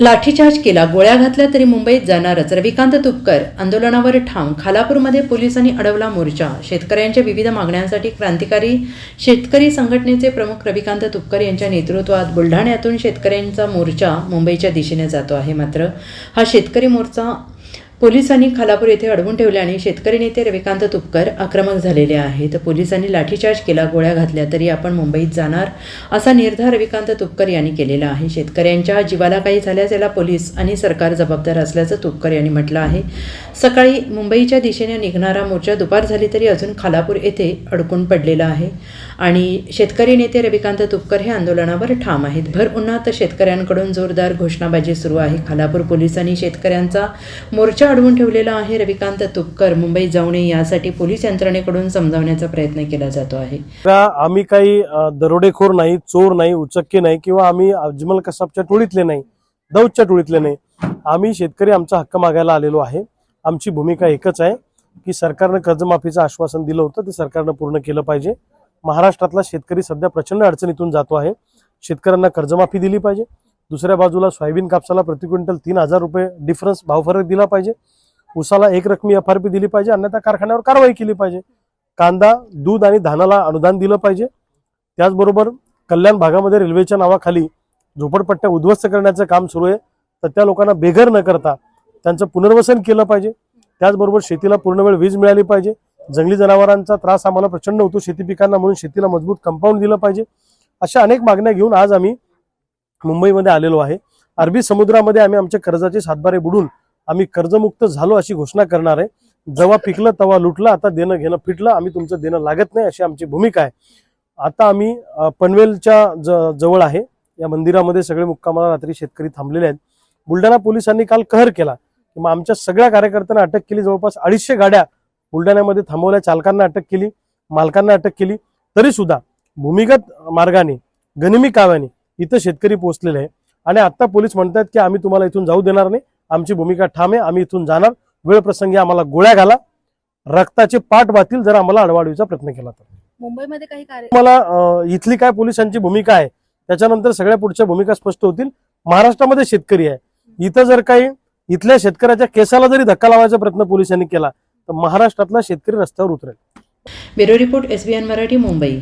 लाठीचार्ज केला, गोळ्या घातल्या तरी मुंबईत जाणारच. रविकांत तुपकर आंदोलनावर ठाम. खालापूरमध्ये पोलिसांनी अडवला मोर्चा. शेतकऱ्यांच्या विविध मागण्यांसाठी क्रांतिकारी शेतकरी संघटनेचे प्रमुख रविकांत तुपकर यांच्या नेतृत्वात बुलढाण्यातून शेतकऱ्यांचा मोर्चा मुंबईच्या दिशेने जातो आहे. मात्र हा शेतकरी मोर्चा पोलिसांनी खालापूर येथे अडवून ठेवल्याने शेतकरी नेते रविकांत तुपकर आक्रमक झालेले आहेत. पोलिसांनी लाठीचार्ज केला, गोळ्या घातल्या तरी आपण मुंबईत जाणार असा निर्धार रविकांत तुपकर यांनी केलेला आहे. शेतकऱ्यांच्या जीवाला काही झाल्यास याला पोलीस आणि सरकार जबाबदार असल्याचं तुपकर यांनी म्हटलं आहे. सकाळी मुंबईच्या दिशेने निघणारा मोर्चा दुपार झाली तरी अजून खालापूर येथे अडकून पडलेला आहे आणि शेतकरी नेते रविकांत तुपकर हे आंदोलनावर ठाम आहेत. भर उन्हात शेतकऱ्यांकडून जोरदार घोषणाबाजी सुरू आहे. खालापूर पोलिसांनी शेतकऱ्यांचा मोर्चा अडवून ठेवलेला आहे. रविकांत तुपकर मुंबईत जाऊ नये यासाठी पोलीस यंत्रणेकडून समजावण्याचा प्रयत्न केला जातो आहे. आम्ही काही दरोडेखोर नाही, चोर नाही, उचक्के नाही किंवा आम्ही अजमल कसाबच्या टोळीतले नाही, दौदच्या टोळीतले नाही. आम्ही शेतकरी आमचा हक्क मागायला आलेलो आहे. आमची भूमिका एकच आहे की सरकारनं कर्जमाफीचं आश्वासन दिलं होतं ते सरकारनं पूर्ण केलं पाहिजे. महाराष्ट्रातला शेतकरी सध्या प्रचंड अडचणीतून जातो आहे. शेतकऱ्यांना कर्जमाफी दिली पाहिजे. दुसऱ्या बाजूला सोयाबीन कापसाला प्रति क्विंटल 3,000 रुपये डिफरन्स भावफरक दिला पाहिजे. ऊसाला एक रकमी FRP दिली पाहिजे, अन्यथा कारखान्यावर कारवाई केली पाहिजे. कांदा, दूध आणि धानाला अनुदान दिलं पाहिजे. त्याचबरोबर कल्याण भागामध्ये रेल्वेच्या नावाखाली झोपडपट्ट्या उद्ध्वस्त करण्याचं काम सुरू आहे, तर त्या लोकांना बेघर न करता त्यांचं पुनर्वसन केलं पाहिजे. त्याचबरोबर शेतीला पूर्णवेळ वीज मिळाली पाहिजे. जंगली जनावरांचा त्रास आम्हाला प्रचंड होतो शेती पिकांना, म्हणून शेतीला मजबूत कंपाऊंड दिलं पाहिजे. अशा अनेक मागण्या घेऊन आज आम्ही मुंबईमध्ये आलेलो आहे. अरबी समुद्रामध्ये आम्ही आमचे कर्जाचे सातबारे बुडून आम्ही कर्जमुक्त झालो अशी घोषणा करणार आहे. जेव्हा पिकलं तेव्हा लुटलं, आता देणं घेणं फिटलं, आम्ही तुमचं देणं लागत नाही अशी आमची भूमिका आहे. आता आम्ही पनवेलच्या जवळ आहे, या मंदिरामध्ये सगळे मुक्कामाला रात्री शेतकरी थांबलेले आहेत. बुलढाणा पोलिसांनी काल कहर केला की मग आमच्या सगळ्या कार्यकर्त्यांना अटक केली. जवळपास 250 गाड्या बुलढाण्यामध्ये थांबवल्या. चालकांना अटक केली, मालकांना अटक केली. तरी सुद्धा भूमिगत मार्गाने गनिमी काव्याने इथं शेतकरी पोहोचलेले आहे आणि आता पोलीस म्हणतात की आम्ही तुम्हाला इथून जाऊ देणार नाही. आमची भूमिका ठाम आहे, आम्ही इथून जाणार. वेळ प्रसंगी आम्हाला गोळ्या घाला, रक्ताचे पाठ वातील जर आम्हाला अडवाडीचा प्रयत्न केला तर. मुंबईमध्ये काही मला इथली काय पोलिसांची भूमिका आहे त्याच्यानंतर सगळ्या पुढच्या भूमिका स्पष्ट होतील. महाराष्ट्रामध्ये शेतकरी आहे, इथं जर काही इथल्या शेतकऱ्याच्या केसाला जरी धक्का लावायचा प्रयत्न पोलिसांनी केला तर महाराष्ट्रातला शेतकरी रस्त्यावर उतरेल. Bureau report SBN Marathi, Mumbai.